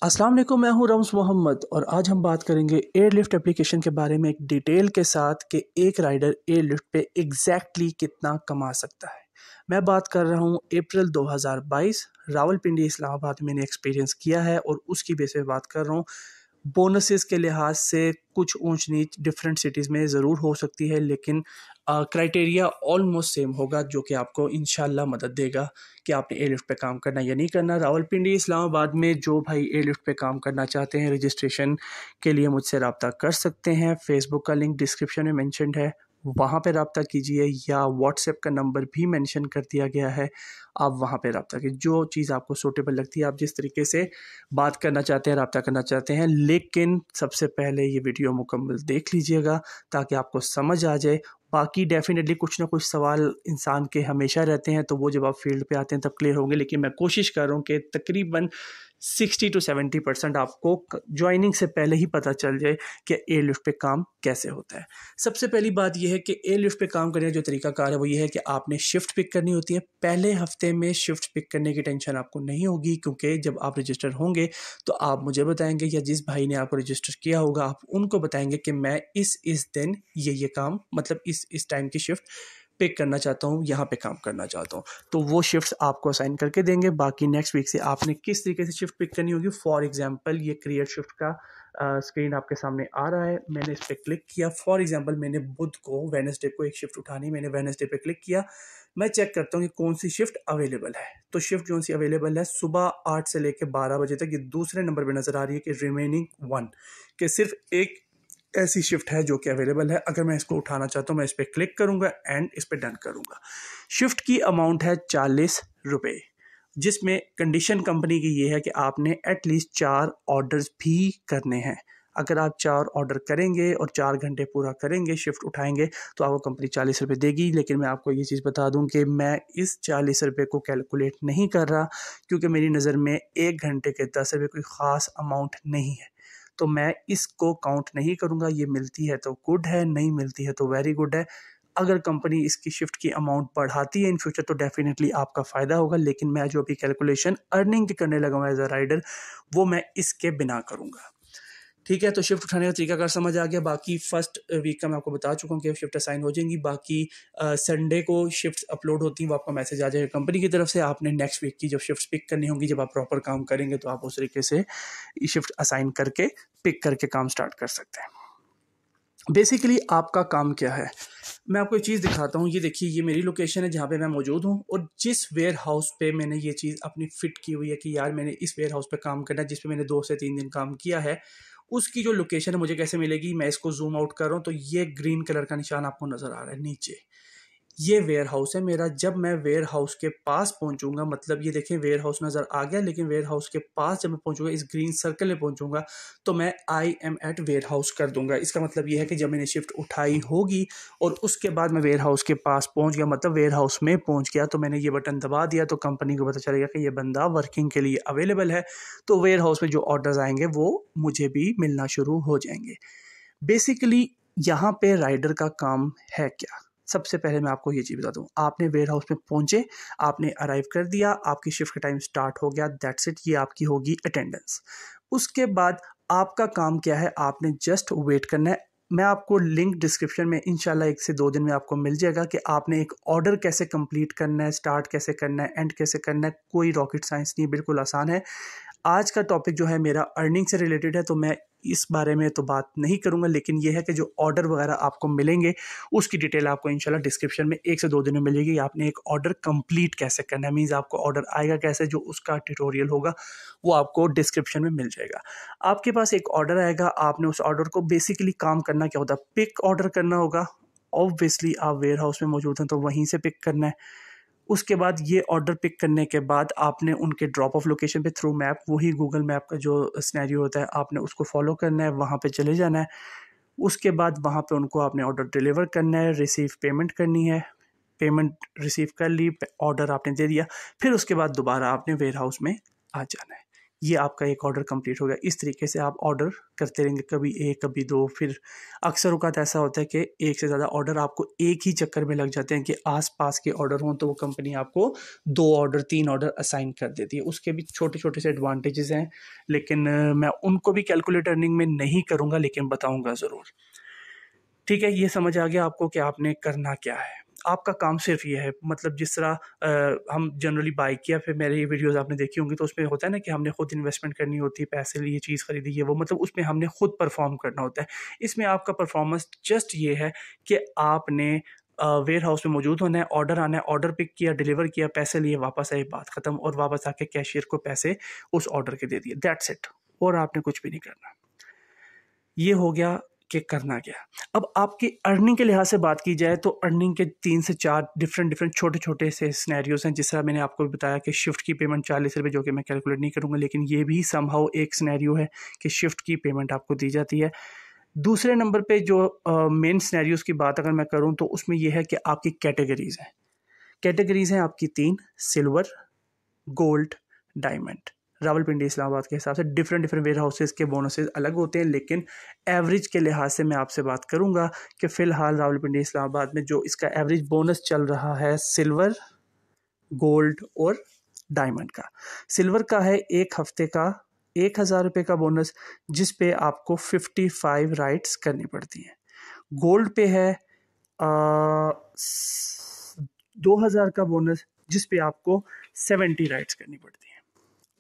अस्सलाम वालेकुम, मैं हूं रम्ज़ मोहम्मद और आज हम बात करेंगे एयरलिफ्ट एप्लीकेशन के बारे में एक डिटेल के साथ कि एक राइडर एयरलिफ्ट पे एग्जैक्टली कितना कमा सकता है। मैं बात कर रहा हूं अप्रैल 2022 रावलपिंडी इस्लामाबाद में मैंने एक्सपीरियंस किया है और उसकी बेस पे बात कर रहा हूं। बोनसेस के लिहाज से कुछ ऊंच नीच डिफरेंट सिटीज़ में ज़रूर हो सकती है, लेकिन क्राइटेरिया ऑलमोस्ट सेम होगा जो कि आपको इंशाल्लाह मदद देगा कि आपने एयरलिफ्ट पे काम करना या नहीं करना। रावलपिंडी इस्लामाबाद में जो भाई एयरलिफ्ट पे काम करना चाहते हैं, रजिस्ट्रेशन के लिए मुझसे रब्ता कर सकते हैं। फेसबुक का लिंक डिस्क्रिप्शन में मेंशन्ड है, वहाँ पे रब्ता कीजिए, या व्हाट्सएप का नंबर भी मेंशन कर दिया गया है, आप वहाँ पे रब्ता कीजिए। जो चीज़ आपको सूटेबल लगती है, आप जिस तरीके से बात करना चाहते हैं, रब्ता करना चाहते हैं, लेकिन सबसे पहले ये वीडियो मुकम्मल देख लीजिएगा ताकि आपको समझ आ जाए। बाकी डेफिनेटली कुछ ना कुछ सवाल इंसान के हमेशा रहते हैं, तो वो जब आप फील्ड पे आते हैं तब क्लियर होंगे, लेकिन मैं कोशिश कर रहा हूँ कि तकरीबन 60 to 70% आपको ज्वाइनिंग से पहले ही पता चल जाए कि एयरलिफ्ट पे काम कैसे होता है। सबसे पहली बात यह है कि एयरलिफ्ट पे काम करने का जो तरीकाकार है वो ये है कि आपने शिफ्ट पिक करनी होती है। पहले हफ्ते में शिफ्ट पिक करने की टेंशन आपको नहीं होगी, क्योंकि जब आप रजिस्टर होंगे तो आप मुझे बताएंगे या जिस भाई ने आपको रजिस्टर किया होगा आप उनको बताएंगे कि मैं इस दिन ये काम, मतलब इस टाइम की शिफ्ट पिक करना चाहता हूँ, यहाँ पे काम करना चाहता हूँ, तो वो शिफ्ट्स आपको असाइन करके देंगे। बाकी नेक्स्ट वीक से आपने किस तरीके से शिफ्ट पिक करनी होगी। फॉर एग्जांपल ये क्रिएट शिफ्ट का स्क्रीन आपके सामने आ रहा है, मैंने इस पर क्लिक किया। फॉर एग्जांपल मैंने बुध को, वेडनेसडे को एक शिफ्ट उठानी, मैंने वेडनेसडे पे क्लिक किया। मैं चेक करता हूँ कि कौन सी शिफ्ट अवेलेबल है। तो शिफ्ट जो सी अवेलेबल है सुबह 8 से लेकर 12 बजे तक, ये दूसरे नंबर पर नजर आ रही है कि रिमेनिंग 1, कि सिर्फ एक ऐसी शिफ्ट है जो कि अवेलेबल है। अगर मैं इसको उठाना चाहता हूँ मैं इस पर क्लिक करूँगा एंड इस पर डन करूँगा। शिफ्ट की अमाउंट है 40 रुपये, जिसमें कंडीशन कंपनी की ये है कि आपने एटलीस्ट 4 ऑर्डर्स भी करने हैं। अगर आप 4 ऑर्डर करेंगे और 4 घंटे पूरा करेंगे, शिफ्ट उठाएंगे, तो आपको कंपनी 40 रुपये देगी। लेकिन मैं आपको ये चीज़ बता दूं कि मैं इस 40 रुपये को कैलकुलेट नहीं कर रहा, क्योंकि मेरी नज़र में 1 घंटे के 10 रुपये कोई ख़ास अमाउंट नहीं है, तो मैं इसको काउंट नहीं करूँगा। ये मिलती है तो गुड है, नहीं मिलती है तो वेरी गुड है। अगर कंपनी इसकी शिफ्ट की अमाउंट बढ़ाती है इन फ्यूचर तो डेफिनेटली आपका फ़ायदा होगा, लेकिन मैं जो अभी कैलकुलेशन अर्निंग की करने लगा हूँ एज अ राइडर, वो मैं इसके बिना करूँगा। ठीक है, तो शिफ्ट उठाने का तरीका कार समझ आ गया। बाकी फर्स्ट वीक का मैं आपको बता चुका हूँ कि शिफ्ट असाइन हो जाएंगी। बाकी संडे को शिफ्ट अपलोड होती हैं, वो आपका मैसेज आ जाएगा कंपनी की तरफ से। आपने नेक्स्ट वीक की जब शिफ्ट पिक करनी होगी, जब आप प्रॉपर काम करेंगे, तो आप उस तरीके से शिफ्ट असाइन करके पिक करके काम स्टार्ट कर सकते हैं। बेसिकली आपका काम क्या है, मैं आपको एक चीज़ दिखाता हूँ। ये देखिए, ये मेरी लोकेशन है जहाँ पे मैं मौजूद हूँ, और जिस वेयर हाउस पे मैंने ये चीज़ अपनी फिट की हुई है कि यार मैंने इस वेयर हाउस पे काम करना है, जिस पे मैंने 2 से 3 दिन काम किया है, उसकी जो लोकेशन है मुझे कैसे मिलेगी। मैं इसको जूम आउट कर रहा हूँ तो ये ग्रीन कलर का निशान आपको नज़र आ रहा है नीचे, ये वेयर हाउस है मेरा। जब मैं वेयर हाउस के पास पहुंचूंगा, मतलब ये देखें वेयर हाउस नज़र आ गया, लेकिन वेयर हाउस के पास जब मैं पहुंचूंगा, इस ग्रीन सर्कल में पहुंचूंगा, तो मैं I am at warehouse कर दूंगा। इसका मतलब ये है कि जब मैंने शिफ्ट उठाई होगी और उसके बाद मैं वेयर हाउस के पास पहुंच गया, मतलब वेयर हाउस में पहुंच गया, तो मैंने ये बटन दबा दिया, तो कंपनी को पता चलेगा कि ये बंदा वर्किंग के लिए अवेलेबल है। तो वेयर हाउस में जो ऑर्डर्स आएंगे वो मुझे भी मिलना शुरू हो जाएंगे। बेसिकली यहाँ पे राइडर का काम है क्या। सबसे पहले मैं आपको ये चीज़ बता दूँ, आपने वेयर हाउस में पहुँचे, आपने अराइव कर दिया, आपकी शिफ्ट का टाइम स्टार्ट हो गया, दैट्स इट, ये आपकी होगी अटेंडेंस। उसके बाद आपका काम क्या है, आपने जस्ट वेट करना है। मैं आपको लिंक डिस्क्रिप्शन में इंशाल्लाह 1 से 2 दिन में आपको मिल जाएगा कि आपने एक ऑर्डर कैसे कंप्लीट करना है, स्टार्ट कैसे करना है, एंड कैसे करना है। कोई रॉकेट साइंस नहीं, बिल्कुल आसान है। आज का टॉपिक जो है मेरा अर्निंग से रिलेटेड है, तो मैं इस बारे में तो बात नहीं करूंगा, लेकिन यह है कि जो ऑर्डर वगैरह आपको मिलेंगे उसकी डिटेल आपको इंशाल्लाह डिस्क्रिप्शन में 1 से 2 दिन में मिलेगी। आपने एक ऑर्डर कंप्लीट कैसे करना है, मीन्स आपको ऑर्डर आएगा कैसे, जो उसका ट्यूटोरियल होगा वो आपको डिस्क्रिप्शन में मिल जाएगा। आपके पास एक ऑर्डर आएगा, आपने उस ऑर्डर को, बेसिकली काम करना क्या होता है, पिक ऑर्डर करना होगा। ऑब्वियसली आप वेयर हाउस में मौजूद हैं तो वहीं से पिक करना है। उसके बाद ये ऑर्डर पिक करने के बाद आपने उनके ड्रॉप ऑफ लोकेशन पे थ्रू मैप, वही गूगल मैप का जो सिनेरियो होता है, आपने उसको फॉलो करना है, वहाँ पे चले जाना है। उसके बाद वहाँ पे उनको आपने ऑर्डर डिलीवर करना है, रिसीव पेमेंट करनी है, पेमेंट रिसीव कर ली, ऑर्डर आपने दे दिया, फिर उसके बाद दोबारा आपने वेयर हाउस में आ जाना है। ये आपका एक ऑर्डर कंप्लीट हो गया। इस तरीके से आप ऑर्डर करते रहेंगे, कभी एक कभी दो, फिर अक्सर औक़ात ऐसा होता है कि एक से ज़्यादा ऑर्डर आपको एक ही चक्कर में लग जाते हैं कि आस-पास के ऑर्डर हों, तो वो कंपनी आपको 2 ऑर्डर 3 ऑर्डर असाइन कर देती है। उसके भी छोटे-छोटे से एडवांटेजेस हैं, लेकिन मैं उनको भी कैलकुलेट अर्निंग में नहीं करूँगा, लेकिन बताऊँगा ज़रूर। ठीक है, ये समझ आ गया आपको कि आपने करना क्या है। आपका काम सिर्फ ये है, मतलब जिस तरह हम जनरली बाइक या फिर मेरी वीडियोस आपने देखी होंगी, तो उसमें होता है ना कि हमने खुद इन्वेस्टमेंट करनी होती है, पैसे लिए चीज़ खरीदी है वो, मतलब उसमें हमने खुद परफॉर्म करना होता है। इसमें आपका परफॉर्मेंस जस्ट ये है कि आपने वेयर हाउस में मौजूद होना है, ऑर्डर आना है, ऑर्डर पिक किया, डिलीवर किया, पैसे लिए, वापस आए, बात ख़त्म, और वापस आके कैशियर को पैसे उस ऑर्डर के दे दिए, दैट्स इट। और आपने कुछ भी नहीं करना। ये हो गया कि करना क्या। अब आपकी अर्निंग के लिहाज से बात की जाए तो अर्निंग के 3 से 4 डिफरेंट छोटे-छोटे से सिनेरियोज़ हैं। जिस तरह मैंने आपको बताया कि शिफ्ट की पेमेंट ₹40, जो कि मैं कैलकुलेट नहीं करूँगा, लेकिन ये भी समहाउ एक सिनेरियो है कि शिफ्ट की पेमेंट आपको दी जाती है। दूसरे नंबर पे जो मेन सिनेरियोज़ की बात अगर मैं करूँ तो उसमें ये है कि आपकी कैटेगरीज़ हैं। कैटेगरीज़ हैं आपकी 3, silver, gold, diamond. Rawalpindi Islamabad के हिसाब से डिफरेंट वेयर हाउसेज़ के बोनसेस अलग होते हैं, लेकिन एवरेज के लिहाज से मैं आपसे बात करूंगा कि फ़िलहाल रावलपिंडी इस्लामाबाद में जो इसका एवरेज बोनस चल रहा है सिल्वर, गोल्ड और डायमंड का। सिल्वर का है एक हफ्ते का 1000 रुपये का बोनस, जिस पे आपको 55 राइड्स करनी पड़ती हैं। गोल्ड पे है 2000 का बोनस, जिस पे आपको 70 राइड्स करनी पड़ती हैं।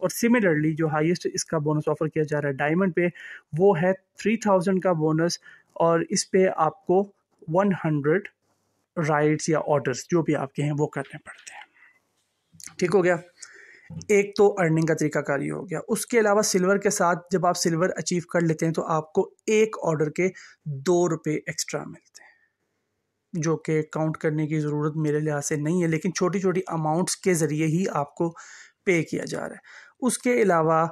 और सिमिलरली जो हाईएस्ट इसका बोनस ऑफर किया जा रहा है डायमंड पे, वो है 3000 का बोनस, और इस पे आपको 100 राइड्स या ऑर्डर्स जो भी आपके हैं वो करने पड़ते हैं। ठीक हो गया, एक तो अर्निंग का तरीकाकार ये हो गया। उसके अलावा सिल्वर के साथ जब आप सिल्वर अचीव कर लेते हैं तो आपको एक ऑर्डर के 2 रुपये एक्स्ट्रा मिलते हैं, जो कि काउंट करने की ज़रूरत मेरे लिहाज से नहीं है, लेकिन छोटी छोटी अमाउंट्स के ज़रिए ही आपको पे किया जा रहा है। उसके अलावा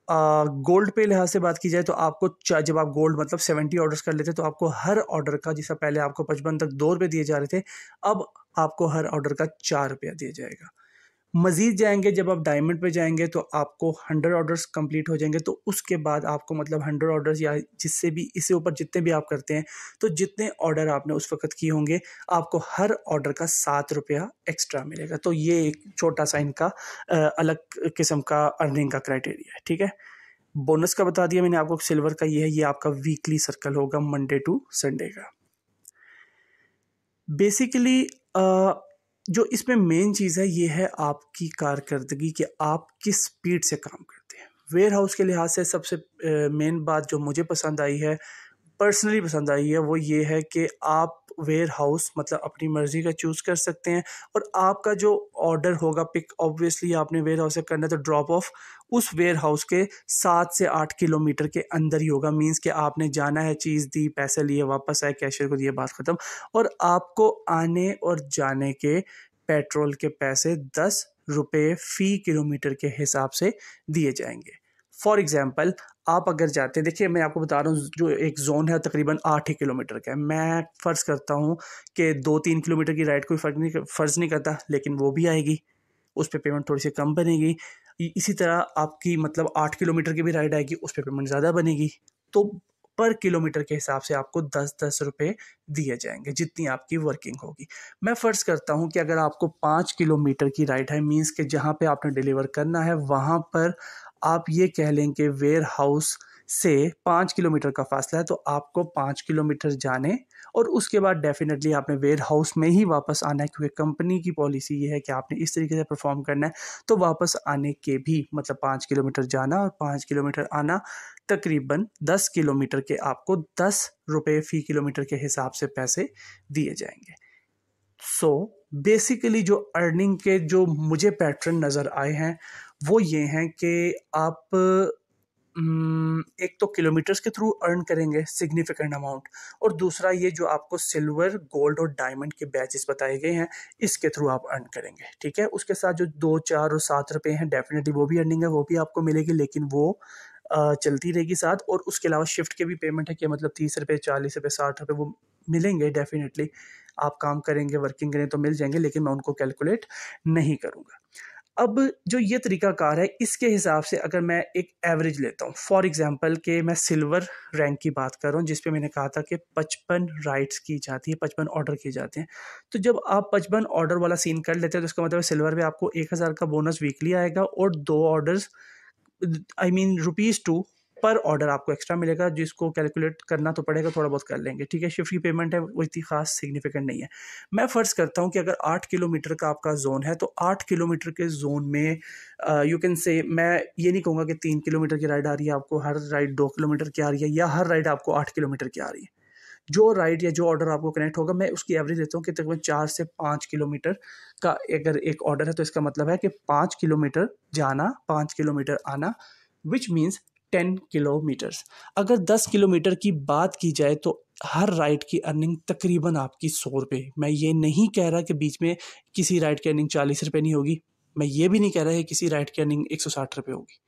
गोल्ड पे लिहाज से बात की जाए तो आपको जब आप गोल्ड मतलब 70 ऑर्डर्स कर लेते हैं तो आपको हर ऑर्डर का, जैसा पहले आपको 55 तक 2 रुपये दिए जा रहे थे, अब आपको हर ऑर्डर का 4 रुपया दिया जाएगा। मज़ीद जाएंगे, जब आप डायमंड पे जाएंगे तो आपको 100 ऑर्डर्स कंप्लीट हो जाएंगे, तो उसके बाद आपको मतलब 100 ऑर्डर्स या जिससे भी इससे ऊपर जितने भी आप करते हैं, तो जितने ऑर्डर आपने उस वक्त किए होंगे आपको हर ऑर्डर का 7 रुपया एक्स्ट्रा मिलेगा। तो ये एक छोटा सा इनका अलग किस्म का अर्निंग का क्राइटेरिया है। ठीक है, बोनस का बता दिया मैंने आपको, सिल्वर का ये है, ये आपका वीकली सर्कल होगा मंडे टू संडे का। बेसिकली जो इसमें मेन चीज़ है ये है आपकी कारकर्दगी कि आप किस स्पीड से काम करते हैं। वेयर हाउस के लिहाज से सबसे मेन बात जो मुझे पसंद आई है, पर्सनली पसंद आई है, वो ये है कि आप वेयर हाउस मतलब अपनी मर्ज़ी का चूज़ कर सकते हैं, और आपका जो ऑर्डर होगा पिक ऑब्वियसली आपने वेयर हाउस से करना है, तो ड्रॉप ऑफ उस वेयर हाउस के 7 से 8 किलोमीटर के अंदर ही होगा। मींस कि आपने जाना है, चीज़ दी, पैसे लिए, वापस आए, कैशियर को दिए, बात ख़त्म। और आपको आने और जाने के पेट्रोल के पैसे 10 रुपये फ़ी किलोमीटर के हिसाब से दिए जाएंगे। फॉर एग्ज़ाम्पल आप अगर जाते हैं, देखिए मैं आपको बता रहा हूँ, जो एक ज़ोन है तकरीबन 8 ही किलोमीटर का है। मैं फ़र्ज़ करता हूँ कि 2-3 किलोमीटर की राइड कोई फ़र्ज़ नहीं करता, लेकिन वो भी आएगी, उस पर पेमेंट थोड़ी सी कम बनेगी। इसी तरह आपकी मतलब 8 किलोमीटर की भी राइड आएगी, उस पर पेमेंट ज़्यादा बनेगी। तो पर किलोमीटर के हिसाब से आपको 10-10 रुपये दिए जाएंगे, जितनी आपकी वर्किंग होगी। मैं फ़र्ज़ करता हूँ कि अगर आपको 5 किलोमीटर की राइड है, मीन्स के जहाँ पे आपने डिलीवर करना है वहाँ पर आप ये कह लें कि वेयर हाउस से 5 किलोमीटर का फासला है, तो आपको 5 किलोमीटर जाने और उसके बाद डेफिनेटली आपने वेयर हाउस में ही वापस आना है, क्योंकि कंपनी की पॉलिसी ये है कि आपने इस तरीके से परफॉर्म करना है। तो वापस आने के भी मतलब 5 किलोमीटर जाना और 5 किलोमीटर आना, तकरीबन 10 किलोमीटर के आपको 10 रुपये फ़ी किलोमीटर के हिसाब से पैसे दिए जाएंगे। सो बेसिकली जो अर्निंग के जो मुझे पैटर्न नज़र आए हैं वो ये हैं कि आप एक तो किलोमीटर्स के थ्रू अर्न करेंगे सिग्निफिकेंट अमाउंट, और दूसरा ये जो आपको सिल्वर, गोल्ड और डायमंड के बैचेस बताए गए हैं इसके थ्रू आप अर्न करेंगे। ठीक है, उसके साथ जो 2, 4 और 7 रुपये हैं डेफिनेटली वो भी अर्निंग है, वो भी आपको मिलेगी, लेकिन वो चलती रहेगी साथ। और उसके अलावा शिफ्ट के भी पेमेंट है कि मतलब 30 रुपये, 40 रुपये, 60 रुपये वो मिलेंगे डेफिनेटली। आप काम करेंगे, वर्किंग करें तो मिल जाएंगे, लेकिन मैं उनको कैलकुलेट नहीं करूँगा। अब जो ये तरीक़ाकार है, इसके हिसाब से अगर मैं एक एवरेज लेता हूँ, फॉर एग्ज़ाम्पल कि मैं सिल्वर रैंक की बात कर रहा हूँ, जिस पे मैंने कहा था कि 55 राइड्स की जाती है, 55 ऑर्डर किए जाते हैं। तो जब आप 55 ऑर्डर वाला सीन कर लेते हैं, तो इसका मतलब है सिल्वर पे आपको 1000 का बोनस वीकली आएगा और 2 ऑर्डर्स आई मीन ₹2 पर ऑर्डर आपको एक्स्ट्रा मिलेगा, जिसको कैलकुलेट करना तो पड़ेगा, थोड़ा बहुत कर लेंगे, ठीक है। शिफ्ट की पेमेंट है, वो इतनी खास सिग्निफिकेंट नहीं है। मैं फ़र्ज़ करता हूँ कि अगर 8 किलोमीटर का आपका ज़ोन है, तो 8 किलोमीटर के ज़ोन में यू कैन से, मैं ये नहीं कहूँगा कि 3 किलोमीटर की राइड आ रही है आपको, हर राइड 2 किलोमीटर की आ रही है, या हर राइड आपको 8 किलोमीटर की आ रही है। जो राइड या जो ऑर्डर आपको कनेक्ट होगा, मैं उसकी एवरेज लेता हूँ कि तकरीबन 4 से 5 किलोमीटर का अगर एक ऑर्डर है, तो इसका मतलब है कि 5 किलोमीटर जाना, 5 किलोमीटर आना, विच मीन्स 10 किलोमीटर्स। अगर 10 किलोमीटर की बात की जाए, तो हर राइड की अर्निंग तकरीबन आपकी ₹100। मैं ये नहीं कह रहा कि बीच में किसी राइड की अर्निंग ₹40 नहीं होगी, मैं ये भी नहीं कह रहा है किसी राइड की अर्निंग ₹160 होगी।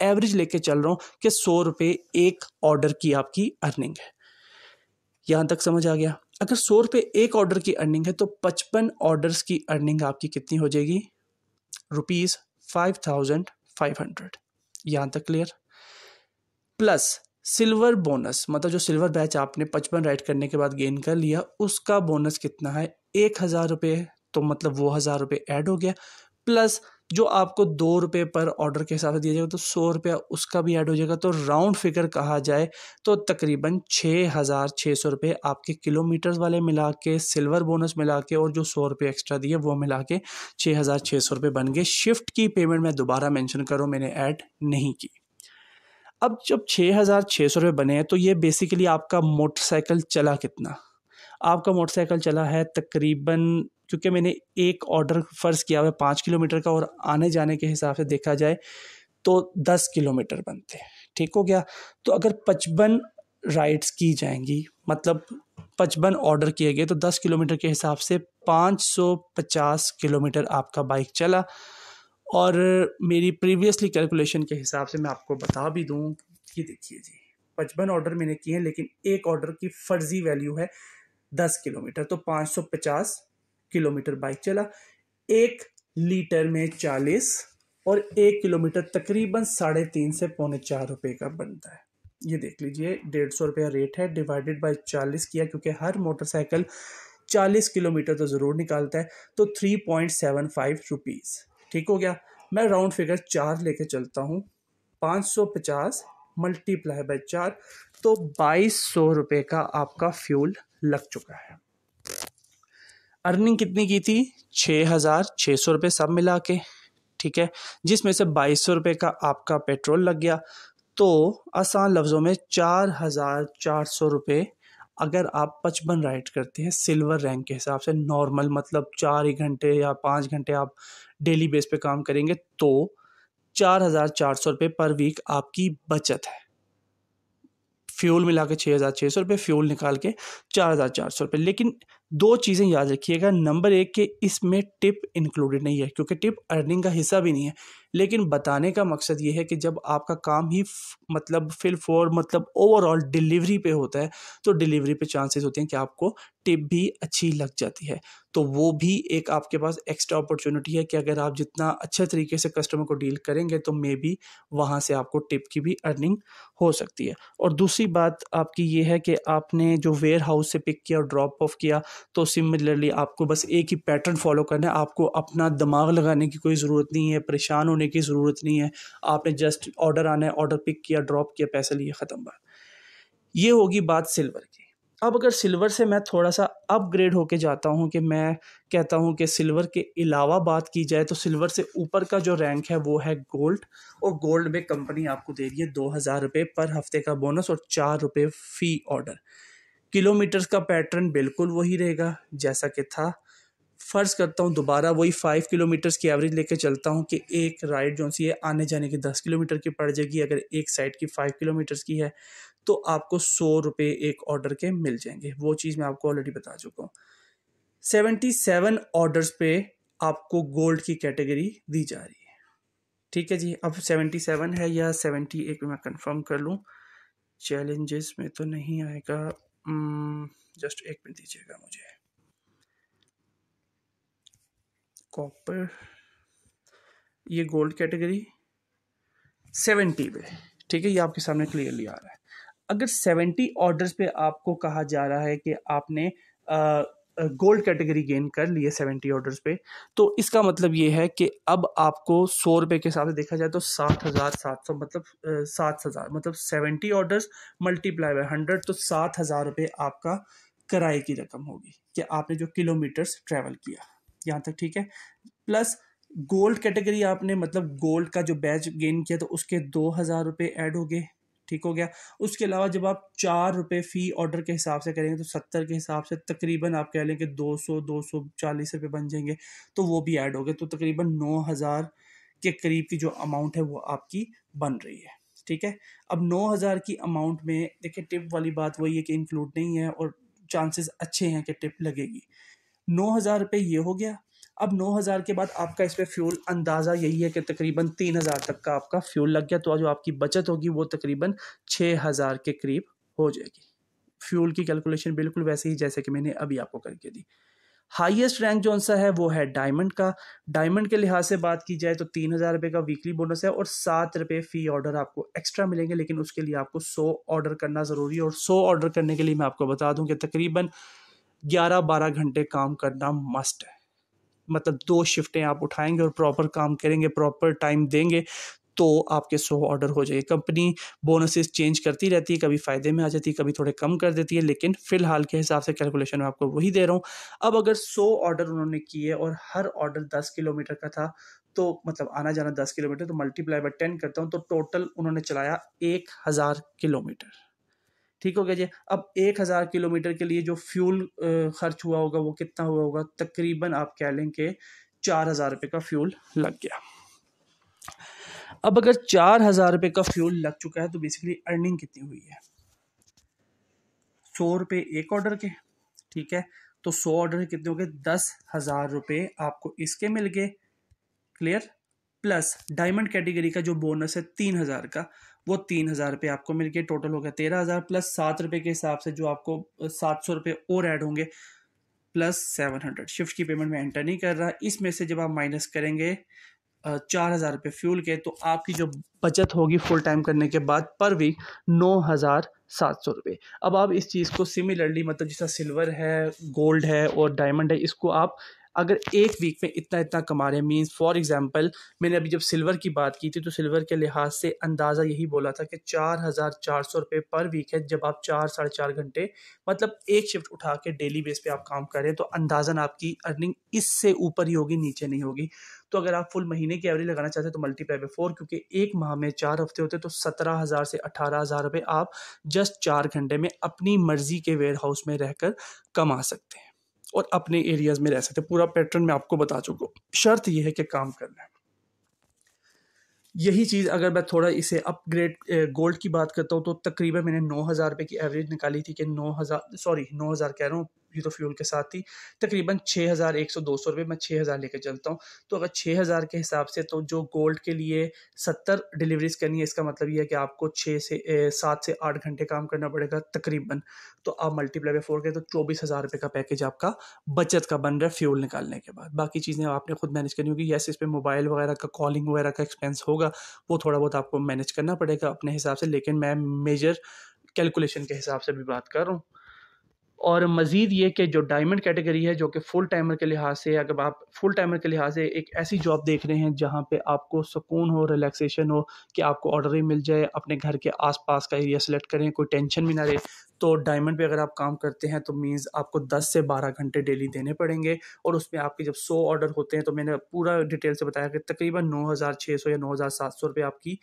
एवरेज लेके चल रहा हूँ कि ₹100 एक ऑर्डर की आपकी अर्निंग है। यहाँ तक समझ आ गया? अगर ₹100 एक ऑर्डर की अर्निंग है, तो 55 ऑर्डर्स की अर्निंग आपकी कितनी हो जाएगी? ₹5500। यहाँ तक क्लियर? प्लस सिल्वर बोनस, मतलब जो सिल्वर बैच आपने 55 राइड करने के बाद गेन कर लिया, उसका बोनस कितना है? ₹1000। तो मतलब वो ₹1000 ऐड हो गया, प्लस जो आपको ₹2 पर ऑर्डर के हिसाब से दिया जाएगा, तो ₹100 उसका भी ऐड हो जाएगा। तो राउंड फिगर कहा जाए तो तकरीबन ₹6600 आपके किलोमीटर्स वाले मिला के, सिल्वर बोनस मिला के, और जो ₹100 एक्स्ट्रा दिए वो मिला के ₹6600 बन गए। शिफ्ट की पेमेंट मैं दोबारा मेंशन कर रहा हूँ, मैंने ऐड नहीं की। अब जब ₹6600 बने हैं, तो ये बेसिकली आपका मोटरसाइकिल चला कितना? आपका मोटरसाइकिल चला है तकरीबन, क्योंकि मैंने एक ऑर्डर फ़र्ज़ किया हुआ है 5 किलोमीटर का, और आने जाने के हिसाब से देखा जाए तो 10 किलोमीटर बनते हैं, ठीक हो गया? तो अगर 55 राइड्स की जाएँगी, मतलब 55 ऑर्डर किए गए, तो 10 किलोमीटर के हिसाब से 550 किलोमीटर आपका बाइक चला। और मेरी प्रीवियसली कैलकुलेशन के हिसाब से मैं आपको बता भी दूँ कि देखिए जी, 55 ऑर्डर मैंने किए हैं, लेकिन एक ऑर्डर की फ़र्ज़ी वैल्यू है 10 किलोमीटर, तो 550 किलोमीटर बाइक चला। 1 लीटर में 40 और 1 किलोमीटर तकरीबन 3.5 से पौने ₹4 का बनता है। ये देख लीजिए, ₹150 रेट है, डिवाइडेड बाय 40 किया, क्योंकि हर मोटरसाइकिल 40 किलोमीटर तो ज़रूर निकालता है, तो ₹3.75। ठीक हो गया? मैं राउंड फिगर 4 लेके चलता हूँ, 550 मल्टीप्लाई बाय 4, तो ₹2200 का आपका फ्यूल लग चुका है। अर्निंग कितनी की थी? ₹6600 सब मिला के, ठीक है, जिसमें से ₹2200 का आपका पेट्रोल लग गया। तो आसान लफ्ज़ों में ₹4400 अगर आप 55 राइड करते हैं सिल्वर रैंक के हिसाब से, नॉर्मल मतलब 4 ही घंटे या 5 घंटे आप डेली बेस पे काम करेंगे, तो ₹4400 पर वीक आपकी बचत है। फ्यूल मिला के ₹6600, फ्यूल निकाल के ₹4400। लेकिन 2 चीज़ें याद रखिएगा। नंबर 1 कि इसमें टिप इंक्लूडेड नहीं है, क्योंकि टिप अर्निंग का हिस्सा भी नहीं है। लेकिन बताने का मकसद ये है कि जब आपका काम ही मतलब फिल फॉर मतलब ओवरऑल डिलीवरी पे होता है, तो डिलीवरी पे चांसेस होते हैं कि आपको टिप भी अच्छी लग जाती है। तो वो भी एक आपके पास एक्स्ट्रा अपॉर्चुनिटी है कि अगर आप जितना अच्छे तरीके से कस्टमर को डील करेंगे, तो मे बी वहाँ से आपको टिप की भी अर्निंग हो सकती है। और दूसरी बात आपकी ये है कि आपने जो वेयर हाउस से पिक किया और ड्रॉप ऑफ किया, तो सिमिलरली आपको बस एक ही पैटर्न फॉलो करना है। आपको अपना दिमाग लगाने की कोई ज़रूरत नहीं है, परेशान होने की ज़रूरत नहीं है। आपने जस्ट ऑर्डर आना है, ऑर्डर पिक किया, ड्रॉप किया, पैसे लिए, ख़त्म बात। ये होगी बात सिल्वर की। अब अगर सिल्वर से मैं थोड़ा-सा अपग्रेड होके जाता हूँ कि मैं कहता हूँ कि सिल्वर के अलावा बात की जाए, तो सिल्वर से ऊपर का जो रैंक है वो है गोल्ड, और गोल्ड में कंपनी आपको दे रही है ₹2000 पर हफ्ते का बोनस और ₹4 फ़ी ऑर्डर। किलोमीटर्स का पैटर्न बिल्कुल वही रहेगा जैसा कि था। फ़र्ज़ करता हूँ दोबारा वही 5 किलोमीटर्स की एवरेज लेके चलता हूँ कि एक राइड जो-सी है आने जाने की 10 किलोमीटर की पड़ जाएगी। अगर एक साइड की 5 किलोमीटर्स की है, तो आपको ₹100 एक ऑर्डर के मिल जाएँगे। वो चीज़ मैं आपको ऑलरेडी बता चुका हूँ। 77 ऑर्डर्स पे आपको गोल्ड की कैटेगरी दी जा रही है। ठीक है जी, अब 77 है या 78 मैं कंफर्म कर लूँ। चैलेंजेस में तो नहीं आएगा। जस्ट 1 मिनट दीजिएगा मुझे। कॉपर ये गोल्ड कैटेगरी 70 पे, ठीक है, ये आपके सामने क्लियरली आ रहा है। अगर 70 ऑर्डर्स पे आपको कहा जा रहा है कि आपने गोल्ड कैटेगरी गेन कर ली है 70 ऑर्डर्स पे, तो इसका मतलब ये है कि अब आपको 100 रुपये के हिसाब से देखा जाए तो 7,700 मतलब 7,000 मतलब 70 ऑर्डर्स मल्टीप्लाई बाय 100 तो 7,000 रुपये आपका किराए की रकम होगी कि आपने जो किलोमीटर्स ट्रैवल किया। यहाँ तक ठीक है। प्लस गोल्ड कैटेगरी आपने मतलब गोल्ड का जो बैच गेन किया तो उसके 2,000 रुपये ऐड हो गए, ठीक हो गया। उसके अलावा जब आप 4 रुपये फ़ी ऑर्डर के हिसाब से करेंगे तो 70 के हिसाब से तकरीबन आप कह लें कि 240 रुपये बन जाएंगे, तो वो भी ऐड हो गए, तो तकरीबन 9,000 के करीब की जो अमाउंट है वो आपकी बन रही है, ठीक है। अब 9,000 की अमाउंट में देखिए टिप वाली बात वही है कि इंक्लूड नहीं है और चांसेस अच्छे हैं कि टिप लगेगी। 9,000 रुपये ये हो गया। अब 9,000 के बाद आपका इस पर फ्यूल अंदाज़ा यही है कि तकरीबन 3,000 तक का आपका फ्यूल लग गया, तो जो आपकी बचत होगी वो तकरीबन 6,000 के करीब हो जाएगी। फ्यूल की कैलकुलेशन बिल्कुल वैसे ही जैसे कि मैंने अभी आपको करके दी। हाईएस्ट रैंक जो सा है वो है डायमंड का। डायमंड के लिहाज से बात की जाए तो 3,000 रुपये का वीकली बोनस है और 7 रुपये फ़ी ऑर्डर आपको एक्स्ट्रा मिलेंगे, लेकिन उसके लिए आपको 100 ऑर्डर करना ज़रूरी है। और 100 ऑर्डर करने के लिए मैं आपको बता दूं कि तकरीबन 11-12 घंटे काम करना मस्ट है। मतलब 2 शिफ्टें आप उठाएंगे और प्रॉपर काम करेंगे, प्रॉपर टाइम देंगे, तो आपके 100 ऑर्डर हो जाएंगे। कंपनी बोनसेस चेंज करती रहती है, कभी फ़ायदे में आ जाती है, कभी थोड़े कम कर देती है, लेकिन फ़िलहाल के हिसाब से कैलकुलेशन मैं आपको वही दे रहा हूँ। अब अगर 100 ऑर्डर उन्होंने किए और हर ऑर्डर 10 किलोमीटर का था, तो मतलब आना जाना 10 किलोमीटर, तो मल्टीप्लाई बाय 10 करता हूँ तो टोटल उन्होंने चलाया 1,000 किलोमीटर, ठीक हो गया जी। अब 1,000 किलोमीटर के लिए जो फ्यूल खर्च हुआ होगा वो कितना हुआ होगा, तकरीबन आप कह लें कि 4,000 रुपये का फ्यूल लग गया। अब अगर 4,000 रुपये का फ्यूल लग चुका है तो बेसिकली अर्निंग कितनी हुई है, 100 रुपये एक ऑर्डर के, ठीक है, तो 100 ऑर्डर कितने हो गए, 10,000 रुपये आपको इसके मिल गए, क्लियर। प्लस डायमंड कैटेगरी का जो बोनस है 3,000 का, वो 3,000 रुपये आपको मिल गए, टोटल हो गया 13,000 प्लस 7 रुपये के हिसाब से जो आपको 700 रुपये और ऐड होंगे प्लस 700। शिफ्ट की पेमेंट में एंटर नहीं कर रहा, इसमें से जब आप माइनस करेंगे 4,000 रुपये फ्यूल के, तो आपकी जो बचत होगी फुल टाइम करने के बाद पर वीक 9,700 रुपये। अब आप इस चीज़ को सिमिलरली मतलब जैसा सिल्वर है, गोल्ड है और डायमंड है, इसको आप अगर एक वीक में इतना इतना कमा रहे हैं, मीन्स फॉर एग्जांपल मैंने अभी जब सिल्वर की बात की थी तो सिल्वर के लिहाज से अंदाज़ा यही बोला था कि 4,400 रुपये पर वीक है। जब आप 4-4.5 घंटे मतलब एक शिफ्ट उठा के डेली बेस पे आप काम कर रहे हैं तो अंदाज़न आपकी अर्निंग इससे ऊपर ही होगी, नीचे नहीं होगी। तो अगर आप फुल महीने की एवरेज लगाना चाहते हैं तो मल्टीप्लाई बाय 4, क्योंकि एक माह में 4 हफ्ते होते हैं, तो 17,000 से 18,000 रुपये आप जस्ट 4 घंटे में अपनी मर्जी के वेयर हाउस में रहकर कमा सकते हैं और अपने एरियाज में रह सकते हैं। पूरा पैटर्न मैं आपको बता चुका हूँ, शर्त यह है कि काम करना है। यही चीज़ अगर मैं थोड़ा इसे अपग्रेड गोल्ड की बात करता हूँ तो तकरीबन मैंने 9,000 रुपये की एवरेज निकाली थी कि 9,000 कह रहा हूँ, ये तो फ्यूल के साथ थी, तकरीबन 6,100-200 रुपये मैं 6,000 लेके चलता हूँ। तो अगर 6,000 के हिसाब से तो जो गोल्ड के लिए 70 डिलीवरीज करनी है, इसका मतलब ये है कि आपको 7 से 8 घंटे काम करना पड़ेगा तकरीबन। तो आप मल्टीप्लाई बाय 4 करें तो 24,000 रुपये का पैकेज आपका बचत का बन रहा है फ्यूल निकालने के बाद। बाकी चीज़ें आपने खुद मैनेज करनी होगी। यस, इस पर मोबाइल वगैरह का, कॉलिंग वगैरह का एक्सपेंस होगा, वो थोड़ा बहुत आपको मैनेज करना पड़ेगा अपने हिसाब से, लेकिन मैं मेजर कैलकुलेशन के हिसाब से भी बात कर रहा हूँ। और मज़ीद ये कि जो डायमंड कैटेगरी है, जो कि फुल टाइमर के लिहाज से, अगर आप फुल टाइमर के लिहाज से एक ऐसी जॉब देख रहे हैं जहाँ पे आपको सुकून हो, रिलैक्सेशन हो, कि आपको ऑर्डर ही मिल जाए, अपने घर के आसपास का एरिया सेलेक्ट करें, कोई टेंशन भी ना रहे, तो डायमंड पे अगर आप काम करते हैं तो मीन्स आपको 10 से 12 घंटे डेली देने पड़ेंगे। और उसमें आपके जब 100 ऑर्डर होते हैं तो मैंने पूरा डिटेल से बताया कि तकरीबन 9,600 या 9,700 रुपये आपकी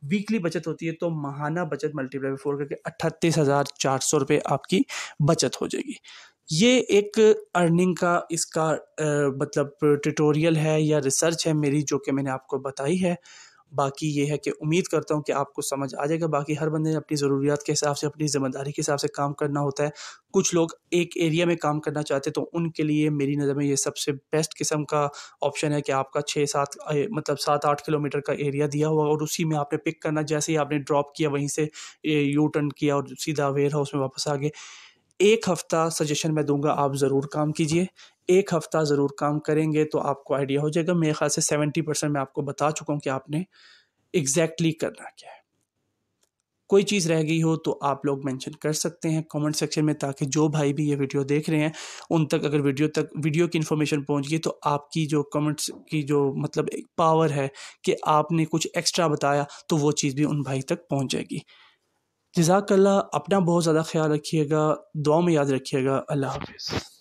वीकली बचत होती है। तो माहाना बचत मल्टीप्लाई बाय 4 करके 38,400 रुपये आपकी बचत हो जाएगी। ये एक अर्निंग का इसका मतलब ट्यूटोरियल है या रिसर्च है मेरी, जो कि मैंने आपको बताई है। बाकी ये है कि उम्मीद करता हूँ कि आपको समझ आ जाएगा। बाकी हर बंदे ने अपनी ज़रूरियात के हिसाब से, अपनी ज़िम्मेदारी के हिसाब से काम करना होता है। कुछ लोग एक एरिया में काम करना चाहते हैं तो उनके लिए मेरी नज़र में ये सबसे बेस्ट किस्म का ऑप्शन है कि आपका 6-7 मतलब 7-8 किलोमीटर का एरिया दिया हुआ और उसी में आपने पिक करना। जैसे ही आपने ड्रॉप किया वहीं से यू टर्न किया और सीधा वेयर हाउस में वापस आ गए। 1 हफ़्ता सजेशन मैं दूंगा, आप ज़रूर काम कीजिए। 1 हफ़्ता ज़रूर काम करेंगे तो आपको आइडिया हो जाएगा। मेरे ख्याल से 70% मैं आपको बता चुका हूँ कि आपने एग्जैक्टली करना क्या है। कोई चीज़ रह गई हो तो आप लोग मेंशन कर सकते हैं कमेंट सेक्शन में, ताकि जो भाई भी ये वीडियो देख रहे हैं उन तक अगर वीडियो की इन्फॉर्मेशन पहुंच गई तो आपकी जो कमेंट्स की जो मतलब एक पावर है कि आपने कुछ एक्स्ट्रा बताया, तो वो चीज़ भी उन भाई तक पहुंच जाएगी। जज़ाकल्लाह, अपना बहुत ज़्यादा ख्याल रखिएगा, दुआ में याद रखिएगा। अल्लाह हाफ़िज़।